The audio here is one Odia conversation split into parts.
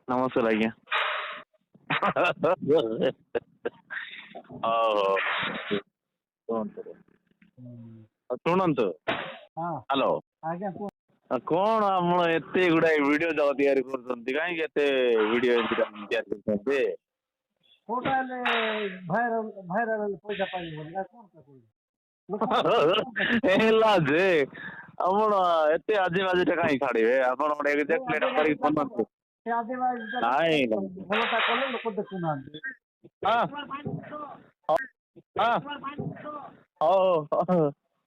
ନମସ୍କାର ଆଜ୍ଞା। ହଉ କୁହନ୍ତୁ। ଶୁଣନ୍ତୁ, ହଁ ହ୍ୟାଲୋ। ଆଜ୍ଞା କୁହ। କଣ ଆପଣ ଏତେ ଗୁଡାଏ ଭିଡିଓ ଯାକ ତିଆରି କରୁଛନ୍ତି? କାହିଁକି ଏତେ ଭିଡିଓ ତିଆରି କରୁଛନ୍ତି? କୋଉଟା ହେଲେ ଭାଇରାଲ ହେଲେ ପଇସା ପାଇବ ବୋଲି ନା କଣ କହୁଛି? ହେଲା ଯେ ଆପଣ ଏତେ ଆଜିବାଜିଟା କାହିଁ ଛାଡିବେ? ଆପଣ ଗୋଟେ ସେ ଏକ୍ଜାକ୍ଟଲି ଏଟା କରିକି ଆଦିବାସୀଟା ବନାନ୍ତୁ। ସେ ଆଦିବାସୀଟା ନାଇଁ ଭଲଟା କଲେ ଲୋକ ଦେଖୁନାହାନ୍ତି। ହଁ ହଁ ହଉ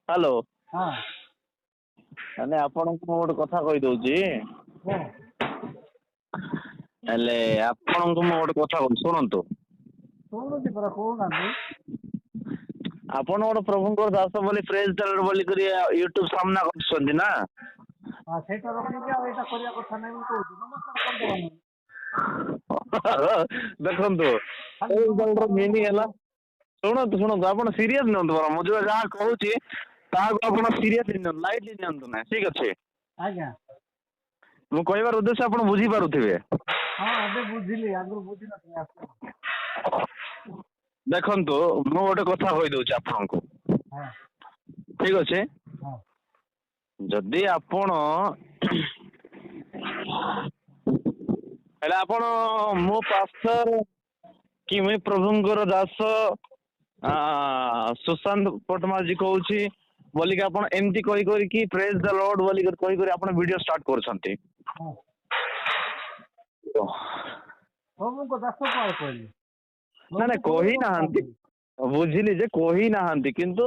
ହ୍ୟାଲୋ। ହଁ ମାନେ ଆପଣଙ୍କୁ ମୁଁ ଗୋଟେ କଥା କହିଦଉଛି। କୁହ। ହେଲେ ଆପଣଙ୍କୁ ମୁଁ ଗୋଟେ କଥା କହୁଛି, ଶୁଣନ୍ତୁ। ଶୁଣୁଛି ପରା କହୁନାହାନ୍ତି। ଆପଣ ଗୋଟେ ପ୍ରଭୁଙ୍କର ଦାସ ବୋଲି ପ୍ରେଜ ଟେଲର ବୋଲିକରି ୟୁଟ୍ୟୁବ ସାମ୍ନା କରୁଛନ୍ତି ନା? ହଁ ସେଇଟା ରଖିକି ଆଉ ଏଇଟା କରିବା କଥା ନାହିଁ ମୁଁ କହୁଛି। ନମସ୍କାର କରିଦେବା। ଦେଖନ୍ତୁ ଖାଲି ପ୍ରେଜ ଟେଲର ନମସ୍କାର ମିନିଂ ହେଲା, ଶୁଣନ୍ତୁ ଆପଣ ସିରିୟସ୍ ନିଅନ୍ତୁ ପରା। ମୁଁ ଯୋଉ ଯାହା କହୁଛି ତାହାକୁ ଆପଣ ସିରିୟସଲି ନିଅନ୍ତୁ, ଲାଇଟଲି ନିଅନ୍ତୁ ନାହିଁ, ଠିକ ଅଛି? ଆଜ୍ଞା। ମୁଁ କହିବାର ଉଦ୍ଦେଶ୍ୟ ଆପଣ ବୁଝିପାରୁଥିବେ। ହଁ ଏବେ ବୁଝିଲି, ଆଗରୁ ବୁଝିନଥିଲି ଆପଣ। ଦେଖନ୍ତୁ ମୁଁ ଗୋଟେ କଥା କହିଦଉଛି ଆପଣଙ୍କୁ, ହଁ ଠିକ ଅଛି? ହଁ ଯଦି ଆପଣ ହେଲେ ଆପଣ ମୋ ପାଷ୍ଟର କି ମୁଇଁ ପ୍ରଭୁଙ୍କର ଦାସ ସୁଶାନ୍ତ ପଟ୍ଟମାଝୀ କହୁଛି ବୋଲିକି ଆପଣ ଏମିତି କହିକି ପ୍ରେଜ ଦ ଲର୍ଡ ବୋଲି କହିକରି ଆପଣ ଭିଡିଓ ଷ୍ଟାର୍ଟ କରୁଛନ୍ତି। ହଁ ପ୍ରଭୁଙ୍କ ଦାସ କୁଆଡେ କହିଲି? ନାଇଁ କହି ନାହାନ୍ତି, ବୁଝିଲି ଯେ କହି ନାହାନ୍ତି, କିନ୍ତୁ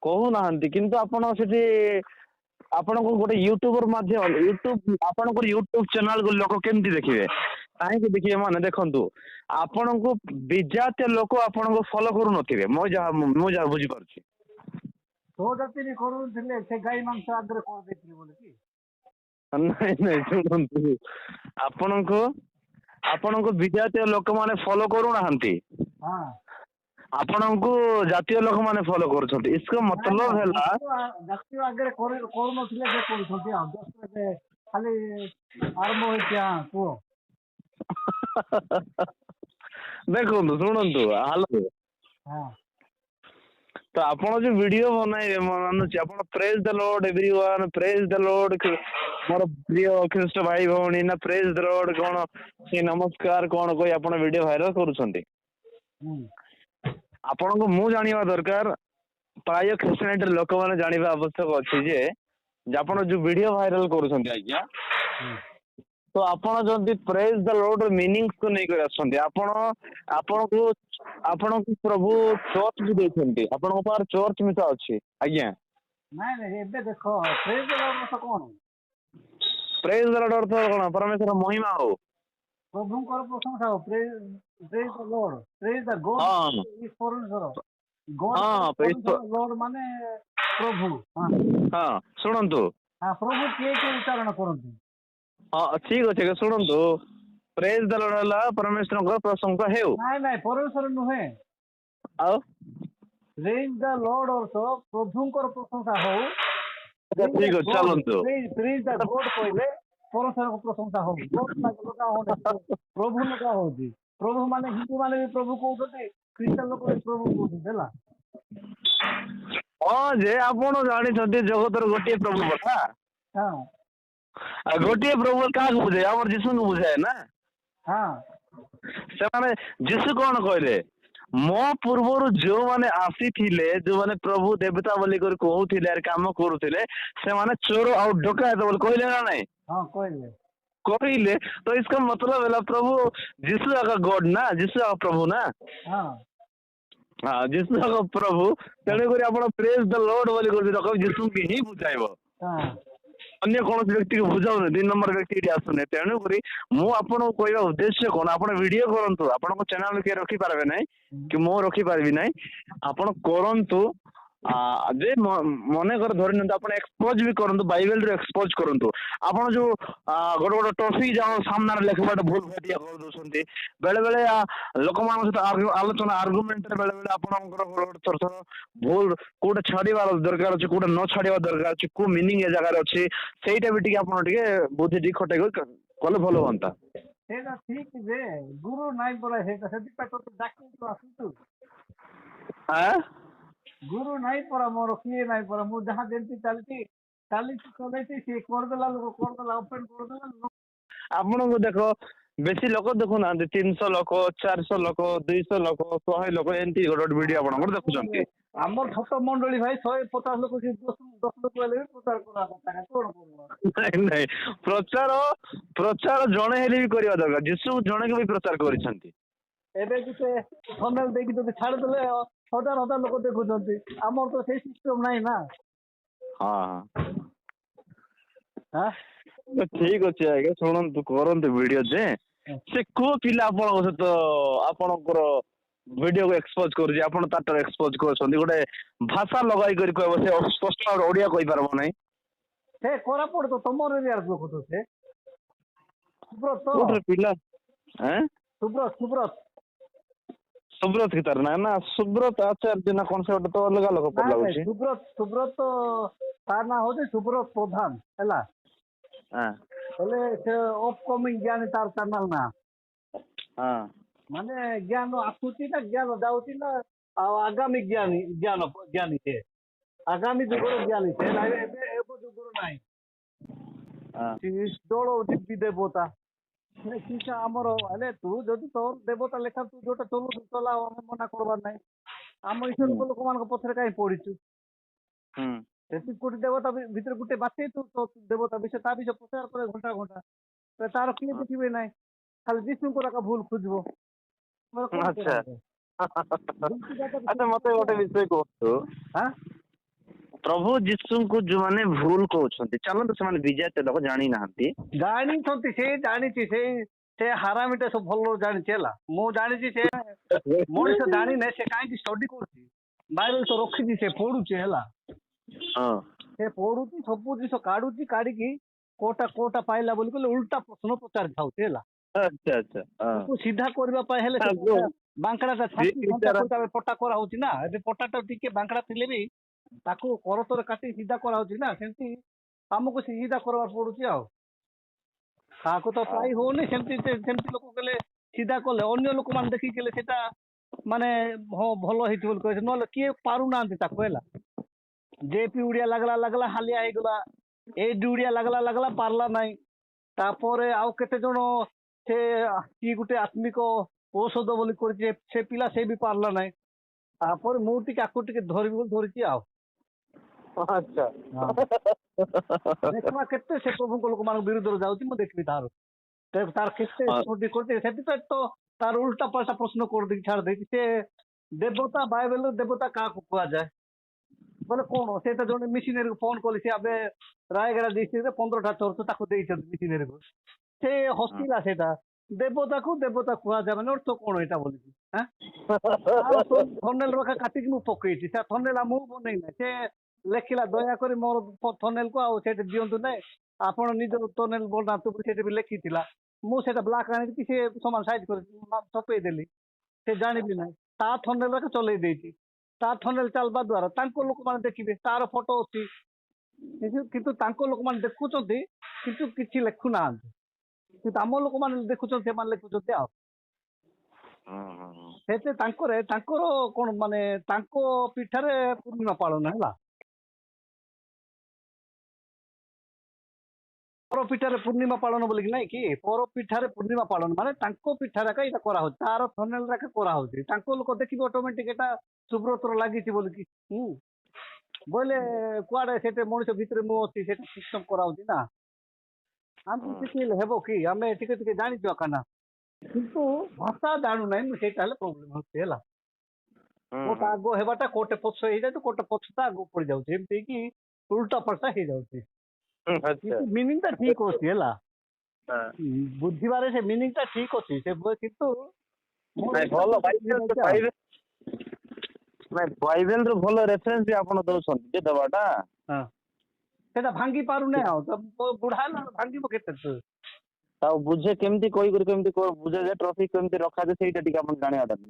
କହୁନାହାନ୍ତି, କିନ୍ତୁ ଆପଣ ସେଠି ଆପଣଙ୍କୁ ଗୋଟେ ୟୁଟ୍ୟୁବର ଆପଣଙ୍କର ୟୁଟ୍ୟୁବ ଚ୍ୟାନେଲକୁ ଲୋକ କେମିତି ଦେଖିବେ? କାହିଁକି ଦେଖିବେ ମାନେ ଦେଖନ୍ତୁ, ଆପଣଙ୍କୁ ବିଜାତୀୟ ଲୋକ ଆପଣଙ୍କୁ ଫଲୋ କରୁନଥିବେ। ମୁଁ ଯାହା ବୁଝିପାରୁଛି। ତୋ ଜାତି ବି କରୁଥିଲେ, ସେ ଗାଈ ମାଂସ ଆଗରେ କଣ ଦେଇଥିଲି ବୋଲି କି? ନାଇଁ ଶୁଣନ୍ତୁ, ଆପଣଙ୍କୁ ବିଜାତୀୟ ଲୋକମାନେ ଫଲୋ କରୁନାହାନ୍ତି। ହଁ ଆପଣଙ୍କୁ ଜାତୀୟ ଲୋକମାନେ ଫଲୋ କରୁଛନ୍ତି। ଇସ୍କ ନାଇଁ ମତଲବ ନାଇଁ ହେଲା ଜାତୀୟ ଆଗରେ କରୁନଥିଲେ, ସେ କରୁଛନ୍ତି। ଆଉ ଜଷ୍ଟ ଏବେ ଖାଲି ଆରମ୍ଭ ହେଇଛି। ହଁ କୁହ। ଦେଖନ୍ତୁ ଶୁଣନ୍ତୁ, ହ୍ୟାଲୋ। ହଁ ତ ଆପଣ ଯୋଉ ଭିଡିଓ ବନାଇବେ, ମାନୁଛି ଆପଣ ପ୍ରେଜ ଦ ଲର୍ଡ ଏଭ୍ରିୱାନ, ପ୍ରେଜ ଦ ଲର୍ଡ ମୋର ପ୍ରିୟ ଖ୍ରୀଷ୍ଟ ଭାଇ ଭଉଣୀ, ନା ପ୍ରେଜ ଦ ଲର୍ଡ କଣ କି ନମସ୍କାର କଣ କହି ଆପଣ ଭିଡିଓ ଭାଇରାଲ କରୁଛନ୍ତି। ହୁଁ ଆପଣଙ୍କୁ ମୁଁ ଜାଣିବା ଦରକାର, ପ୍ରାୟ ଖ୍ରୀଷ୍ଟିଆନିଟିର ଲୋକମାନେ ଜାଣିବା ଆବଶ୍ୟକ ଅଛି ଯେ ଆପଣ ଯୋଉ ଭିଡିଓ ଭାଇରାଲ କରୁଛନ୍ତି ଆଜ୍ଞା, ହୁଁ ତ ଆପଣ ଯଦି ପ୍ରେଜ ଦ ଲର୍ଡ ର ମିନିଂକୁ ନେଇକରି ଆସୁଛନ୍ତି, ଆପଣଙ୍କୁ ପ୍ରଭୁ ଚର୍ଚ୍ଚ ବି ଦେଇଛନ୍ତି। ଆପଣଙ୍କ ପାଖରେ ଚର୍ଚ୍ଚ ମିଶା ଅଛି ଆଜ୍ଞା। ନାଇଁ ନାଇଁ ଏବେ ଦେଖ, ପ୍ରେଜ ଦ ଲର୍ଡ ଅର୍ଥ କଣ? ପ୍ରେଜ ଦ ଲର୍ଡ ଅର୍ଥ କଣ? ପରମେଶ୍ୱର ମହିମା ହଉ। ପ୍ରଭୁଙ୍କର ପ୍ରଶଂସା ହଉ। ପ୍ରେଜ ଦ ଲର୍ଡ, ପ୍ରେଜ ଦ ଗଡ ହଁ ପରମେଶ୍ୱର। ଗଡ ହଁ ପରମେଶ୍ୱର, ଲର୍ଡ ମାନେ ପ୍ରଭୁ। ହଁ ହଁ ଶୁଣନ୍ତୁ, ପ୍ରଭୁ କିଏ କିଏ ଉଚ୍ଚାରଣ କରନ୍ତି? ହଁ ଠିକ ଅଛି ଆଜ୍ଞା, ଶୁଣନ୍ତୁ। ପ୍ରେଜ ଦ ଲର୍ଡ ହେଲା ପରମେଶ୍ୱରଙ୍କ ପ୍ରଶଂସା ହେଉ। ନାଇଁ ନାଇଁ ପରମେଶ୍ୱର ନୁହେଁ। ଆଉ ପ୍ରେଜ ଦ ଲର୍ଡ ଅର୍ଥ ପ୍ରଭୁଙ୍କର ପ୍ରଶଂସା ହଉ। ଆଚ୍ଛା ପ୍ରେଜ ଦ ଠିକ ଅଛି ଗଡ, ଚାଲନ୍ତୁ। ପ୍ରେଜ ଦ ଗଡ କହିଲେ ପରମେଶ୍ୱରଙ୍କ ପ୍ରଶଂସା ହଉ। ଗଡ ଲଗା ହଉନି, ପ୍ରଭୁ ଲଗା ହଉଛି। ପ୍ରଭୁ ମାନେ ହିନ୍ଦୁ ମାନେ ବି ପ୍ରଭୁ କହୁଛନ୍ତି, ଖ୍ରୀଷ୍ଟିଆନ ଲୋକ ବି ପ୍ରଭୁ କହୁଛନ୍ତି ହେଲା। ହଁ ଯେ ଆପଣ ଜାଣିଛନ୍ତି ଜଗତର ଗୋଟିଏ ପ୍ରଭୁ କଥା। ହଁ ଆଉ ଗୋଟିଏ ପ୍ରଭୁ କାହାକୁ ବୁଝାଏ? ଆମର ଯୀଶୁଙ୍କୁ ବୁଝାଏ ନା। ହଁ ସେମାନେ ଯୀଶୁ କଣ କହିଲେ? ମୋ ପୂର୍ବରୁ ଯୋଉମାନେ ଆସିଥିଲେ, ଯୋଉମାନେ ପ୍ରଭୁ ଦେବତା ବୋଲିକରି କହୁଥିଲେ, ଆରେ କାମ କରୁଥିଲେ, ସେମାନେ ଚୋର ଆଉ ଡକାୟତ ବୋଲି କହିଲେ ନା ନାଇଁ? ହଁ କହିଲେ। କହିଲେ ତ इसका मतलब ହେଲା ପ୍ରଭୁ ଯୀଶୁ ଆକା ଗଡ୍ ନା, ଯୀଶୁ ଆକା ପ୍ରଭୁ ନା। ହଁ ହଁ ଯୀଶୁ ଆକା ପ୍ରଭୁ, ତେଣୁକରି ଆପଣ ପ୍ରେଜ ଦ ଲର୍ଡ ବୋଲି କହୁଛନ୍ତି, ଯୀଶୁଙ୍କୁ ହିଁ ବୁଝାଇବ। ହଁ ଅନ୍ୟ କୌଣସି ବ୍ୟକ୍ତିକୁ ବୁଝାଉନି, 2 ନମ୍ବର ବ୍ୟକ୍ତି ଏଠି ଆସୁନି। ତେଣୁକରି ମୁଁ ଆପଣଙ୍କୁ କହିବା ଉଦ୍ଦେଶ୍ୟ କଣ, ଆପଣ ଭିଡିଓ କରନ୍ତୁ। ଆପଣଙ୍କ ଚ୍ୟାନେଲ କିଏ ରଖିପାରିବେ ନାହିଁ, କି ମୁଁ ରଖିପାରିବି ନାହିଁ। ଆପଣ କରନ୍ତୁ। ଯେ ମନେକର ଧରି ନିଅନ୍ତୁ, ଆପଣ ଏକ୍ସପୋଜ ବି କରନ୍ତୁ, ବାଇବେଲରୁ ଏକ୍ସପୋଜ କରନ୍ତୁ। ଆପଣ ଯୋଉ ଗୋଟେ ଟପିକ ଯାକ ସାମ୍ନାରେ ଲେଖିବାଟା ଭୁଲ ଭାଟିଆ କରିଦଉଛନ୍ତି। ବେଳେ ବେଳେ ଲୋକମାନଙ୍କ ସହିତ ଆଲୋଚନା ଆର୍ଗୁମେଣ୍ଟରେ ବେଳେ ବେଳେ ଆପଣଙ୍କର ଥର ଭୁଲ କୋଉଟା ଛାଡିବାର ଦରକାର ଅଛି, କୋଉଟା ନ ଛାଡିବା ଦରକାର ଅଛି, କୋଉ ମିନିଂ ଏ ଜାଗାରେ ଅଛି, ସେଇଟା ବି ଟିକେ ଆପଣ ଟିକେ ବୁଦ୍ଧି ଟିକେ ଖଟେଇ କଲେ ଭଲ ହୁଅନ୍ତା। ସେଇଟା ଠିକ ଯେ ଗୁରୁ ନାଇଁ ପରା ସେଇଟା ସେଥିପାଇଁ ତୋତେ ଡାକିଛୁ ଆସୁଛୁ। ଆଁ ଗୁରୁ ନାଇଁ ପରା ମୋର କିଏ ନାଇଁ ପରା ମୁଁ ଯାହା ଯେମିତି ଚାଲିଛି ଚଲେଇଛି ସିଏ କରିଦେଲା ଲୋକ କରିଦେଲା ଓପେନ କରିଦେଲା ଲୋକ। ଆପଣଙ୍କୁ ଦେଖ ବେଶୀ ଲୋକ ଦେଖୁନାହାନ୍ତି 300 ଲୋକ 400 ଲୋକ 200 ଲୋକ 100 ଲୋକ ଏମିତି ଗୋଟେ ଗୋଟେ ଭିଡିଓ ଆପଣଙ୍କର ଦେଖୁଛନ୍ତି। ଆମର ଛୋଟ ମଣ୍ଡଳୀ ଭାଇ 150 ଲୋକ କି 10 ଲୋକ ହେଲେ ବି ପ୍ରଚାର କରିବା କଥା କଣ କରୁବ। ନାଇଁ ନାଇଁ ପ୍ରଚାର ଜଣେ ହେଲେ ବି କରିବା ଦରକାର ଯୀଶୁ ଜଣେ ବି ପ୍ରଚାର କରିଛନ୍ତି। ଏବେ ବି ସେ ଥମ୍ବନେଲ ଦେଇକି ଯଦି ଛାଡିଦେଲେ ହଜାର ହଜାର ଲୋକ ଦେଖୁଛନ୍ତି ଆମର ତ ସେଇ ସିଷ୍ଟମ ନାହିଁ ନା। ହଁ ହଁ ଠିକ ଅଛି ଆଜ୍ଞା ଶୁଣନ୍ତୁ କରନ୍ତୁ ଭିଡିଓ ଯେ ସେ କୋଉ ପିଲା ଆପଣଙ୍କ ସହିତ ଆପଣଙ୍କର ଭିଡିଓକୁ ଏକ୍ସପୋଜ କରୁଛି ଆପଣ ତାର ଏକ୍ସପୋଜ କରୁଛନ୍ତି ଗୋଟେ ଭାଷା ଲଗାଇ କରି କହିବ ସେ ସ୍ପଷ୍ଟ ଭାବରେ ଓଡିଆ କହିପାରିବ ନାହିଁ। ସେ କୋରାପୁଟ ତ ତମର ଏରିଆର ଲୋକ ତ ସେ ସୁବ୍ରତ କୋଉଥିରେ ପିଲା ସୁବ୍ରତ ସୁବ୍ରତ କି ତାର ନାଁ ନା ସୁବ୍ରତ ଆଚାର୍ଯ୍ୟ ନା କଣ ସେ ଗୋଟେ ତ ଅଲଗା ଲୋକ ପରି ନାଇଁ ଲାଗୁଛି। ସୁବ୍ରତ ତା ନାଁ ହଉଛି ସୁବ୍ରତ ପ୍ରଧାନ ହେଲା। ହଁ ହେଲେ ସେ ଅପକମିଂ ଜ୍ଞାନୀ ତାର ଚ୍ୟାନେଲ ନା ହଁ ମାନେ ଜ୍ଞାନ ଆସୁଛି ନା ଜ୍ଞାନ ଯାଉଛି ନା ଆଉ ଆଗାମୀ ଜ୍ଞାନୀ ସେ ଆଗାମୀ ଯୁଗର ଜ୍ଞାନୀ ସେ ଏବେ ଯୁଗର ନାହିଁ। ହଁ ଦୋଳ ଦିବ୍ୟ ଦେବତା ଆମର ହେଲେ ତୁ ଯଦି ତୋର ଦେବତା ଲେଖା ତୁ ଯୋଉଟା ଚଲୁଛୁ ଚଲା ଆମେ ମନା କରବାର ନାହିଁ। ଆମ ହୁଁ ଈଶ୍ୱରଙ୍କ ଲୋକମାନଙ୍କ ପଛରେ କାହିଁ ପଡିଛୁ। ହୁଁ ସେଠି କୋଟି ଦେବତା ଭିତରେ ଗୋଟେ ବାଛେଇ ତୁ ଦେବତା ବିଷୟ ତା ବିଷୟ ପ୍ରଚାର କରେ ଘଣ୍ଟା ତାର କିଏ ଦେଖିବେ ନାହିଁ ଖାଲି ଯୀଶୁଙ୍କର ଏକା ଭୁଲ ଖୋଜିବ। କଣ ଆଚ୍ଛା କରାହବ? ଆଚ୍ଛା ମତେ ଗୋଟେ ବିଷୟ କୁହନ୍ତୁ ଆଁ ପ୍ରଭୁ ଯୀଶୁଙ୍କୁ ଯୋଉମାନେ ଭୁଲ କହୁଛନ୍ତି ଚାଲନ୍ତୁ ସେମାନେ ବିଜାତୀୟ ଲୋକ ଜାଣିନାହାନ୍ତି। ଜାଣିଛନ୍ତି ସେ ଜାଣିଛି ସେ ହାରାମିଟା ସବୁ ଭଲ ଜାଣିଛି ହେଲା ମୁଁ ଜାଣିଛି ସେ ମଣିଷ ଜାଣିନେ ସେ କାହିଁକି ଷ୍ଟଡି କରୁଛି ବାଇବେଲ ତ ରଖିଛି ସେ ପଢୁଛି ହେଲା। ହଁ ସେ ପଢୁଛି ସବୁ ଜିନିଷ କାଢିକି କୋଉଟା ପାଇଲା ବୋଲି କହିଲେ ଉଲ୍ଟା ପ୍ରଶ୍ନ ପଚାରି ଥାଉଛି ହେଲା। ଆଚ୍ଛା ଆଚ୍ଛା ତାକୁ ସିଧା କରିବା ପାଇଁ ହେଲେ ଆଗକୁ ବାଙ୍କଡାଟା ଯିଏ ଛାତି ଘଣ୍ଟା ବିଚାରା କରିକି ପଟା କରାହଉଛି ନା ଏବେ ପଟାଟା ଟିକେ ବାଙ୍କଡା ଥିଲେ ବି ତାକୁ କରତରେ କାଟି ସିଧା କରାହଉଛି ନା ସେମିତି ଆମକୁ ସିଧା କରିବାକୁ ପଡୁଛି ଆଉ କାହାକୁ ତ ପାଇ ହଉନି ସେମିତି ଲୋକ କଲେ ସିଧା କଲେ ଅନ୍ୟ ଲୋକମାନେ ଦେଖିକି କଲେ ସେଇଟା ମାନେ ହଁ ଭଲ ହେଇଛି ବୋଲି କହିছে ନହେଲେ କିଏ ପାରୁନାହାନ୍ତି ତାକୁ ହେଲା। ଜେପି ଉଡିଆ ଲାଗଲା ହାଲିଆ ହେଇଗଲା ଏଡି ଉଡିଆ ଲାଗଲା ପାରିଲା ନାହିଁ। ତାପରେ ଆଉ କେତେ ଜଣ ସେ କି ଗୋଟେ ଆତ୍ମିକ ଔଷଧ ବୋଲି କରିଛି ସେ ପିଲା ସେ ବି ପାରିଲା ନାହିଁ। ତାପରେ ମୁଁ ଟିକେ ଆକୁ ଟିକେ ଧରିବି ବୋଲି ଧରିଛି ଆଉ ଆଚ୍ଛା ଦେଖିବା କେତେ ସେ ପ୍ରଭୁଙ୍କ ଲୋକମାନଙ୍କ ବିରୁଦ୍ଧରେ ଯାଉଛି ମୁଁ ଦେଖିବି ତାର କେତେ ଷ୍ଟଡି କରୁଛି ସେଥିପାଇଁ ତ ତାର ଉଲ୍ଟା ପାଲ୍ଟା ପ୍ରଶ୍ନ କରିଦେଇକି ଛାଡି ଦେଇଛି ସେ ଦେବତା ବାଇବେଲର ଦେବତା କାହାକୁ କୁହାଯାଏ ବୋଲେ କଣ ସେଇଟା ଜଣେ ମିଶନାରୀକୁ ଫୋନ କଲି ସେ ଏବେ ରାୟଗଡା ଡିଷ୍ଟ୍ରିକ୍ଟରେ 15ଟା ଚର୍ଚ୍ଚ ତାକୁ ଦେଇଛନ୍ତି ମିଶନାରୀକୁ ସେ ହସିଲା ସେଇଟା ଦେବତାକୁ ଦେବତା କୁହାଯାଏ ମାନେ ଅର୍ଥ କଣ ଏଇଟା ବୋଲିକି ତାର ଥନେଲ ରଖା କାଟିକି ମୁଁ ପକେଇଛି ସେ ଥନେଲ ମୁଁ ବନେଇ ନାହିଁ ସେ ଲେଖିଲା ଦୟାକରି ମୋର ଥନେଲକୁ ଆଉ ସେଇଠି ଦିଅନ୍ତୁ ନାହିଁ ଆପଣ ନିଜ ଥନେଲ ବନାନ୍ତୁ ସେଇଠି ବି ଲେଖିଥିଲା ମୁଁ ସେଇଟା ବ୍ଲାକ୍ ଆଣିକି ସେ ସମାନ ସାଇଜ କରି ଛପେଇ ଦେଲି ସେ ଜାଣିବି ନାହିଁ ତା ଥନେଲ ରଖା ଚଲେଇ ଦେଇଛି ତା ଥନେଲ ଚାଲବା ଦ୍ୱାରା ତାଙ୍କ ଲୋକମାନେ ଦେଖିବେ ତାର ଫଟୋ ଅଛି କିନ୍ତୁ ତାଙ୍କ ଲୋକମାନେ ଦେଖୁଛନ୍ତି କିନ୍ତୁ କିଛି ଲେଖୁନାହାନ୍ତି କିନ୍ତୁ ଆମ ଲୋକମାନେ ଦେଖୁଛନ୍ତି ସେମାନେ ଲେଖୁଛନ୍ତି ଆଉ ସେଇଥିରେ ତାଙ୍କର କଣ ମାନେ ତାଙ୍କ ପିଠାରେ ପୂର୍ଣ୍ଣିମା ପାଳନ ହେଲା ପରପିଠାରେ ପୂର୍ଣ୍ଣିମା ପାଳନ ବୋଲିକି ନାଇଁ କି ପରପିଠାରେ ପୂର୍ଣ୍ଣିମା ପାଳନ ମାନେ ତାଙ୍କ ପିଠାରେ ଏକା ଏଇଟା କରାହଉଛି ତାର ଥନେଲ ଏକା କରାହଉଛି ତାଙ୍କ ଲୋକ ଦେଖିବେ ଅଟୋମେଟିକ ଏଟା ସୁବ୍ରତର ଲାଗିଛି ବୋଲିକି ବୋଇଲେ କୁଆଡେ ସେଠି ମଣିଷ ଭିତରେ ମୁଁ ଅଛି ସେଟା ସିଷ୍ଟମ କରାହଉଛି ନା ଆମକୁ କିଛି ହେବ କି ଆମେ ଟିକେ ଟିକେ ଜାଣିଛୁ ଆକା ନା କିନ୍ତୁ ଭାଷା ଜାଣୁନାହିଁ ମୁଁ ସେଇଟା ହେଲେ ପ୍ରୋବ୍ଲେମ ହଉଛି ହେଲା କୋଉଟା ଆଗ ହେବାଟା କୋଉଟେ ପଛ ହେଇଯାଉଛି କୋଉଟେ ପଛଟା ଆଗ ପଡି ଯାଉଛି ଏମିତି କି ଉଲ୍ଟା ପାଲ୍ଟା ହେଇଯାଉଛି କିନ୍ତୁ ମିନିଂ ଟା ଠିକ ଅଛି ହେଲା ବୁଝିବାରେ ସେ ମିନିଂ ଟା ଠିକ ଅଛି ସେ କିନ୍ତୁ ଭଲ ବାଇବେଲର ଭଲ ରେଫରେନ୍ସ ବି ଆପଣ ଦଉଛନ୍ତି ଯେ ଦେବାଟା ସେଟା ଭାଙ୍ଗି ପାରୁନି ଆଉ ବୁଢା ହେଲା ଭାଙ୍ଗିବ କେତେ ଆଉ ବୁଝେ କେମିତି କହିକରି କେମିତି ବୁଝେ ଯେ ଟ୍ରଫି କେମିତି ରଖାଯାଏ ସେଇଟା ଟିକେ ଆପଣ ଜାଣିବା ଦରକାର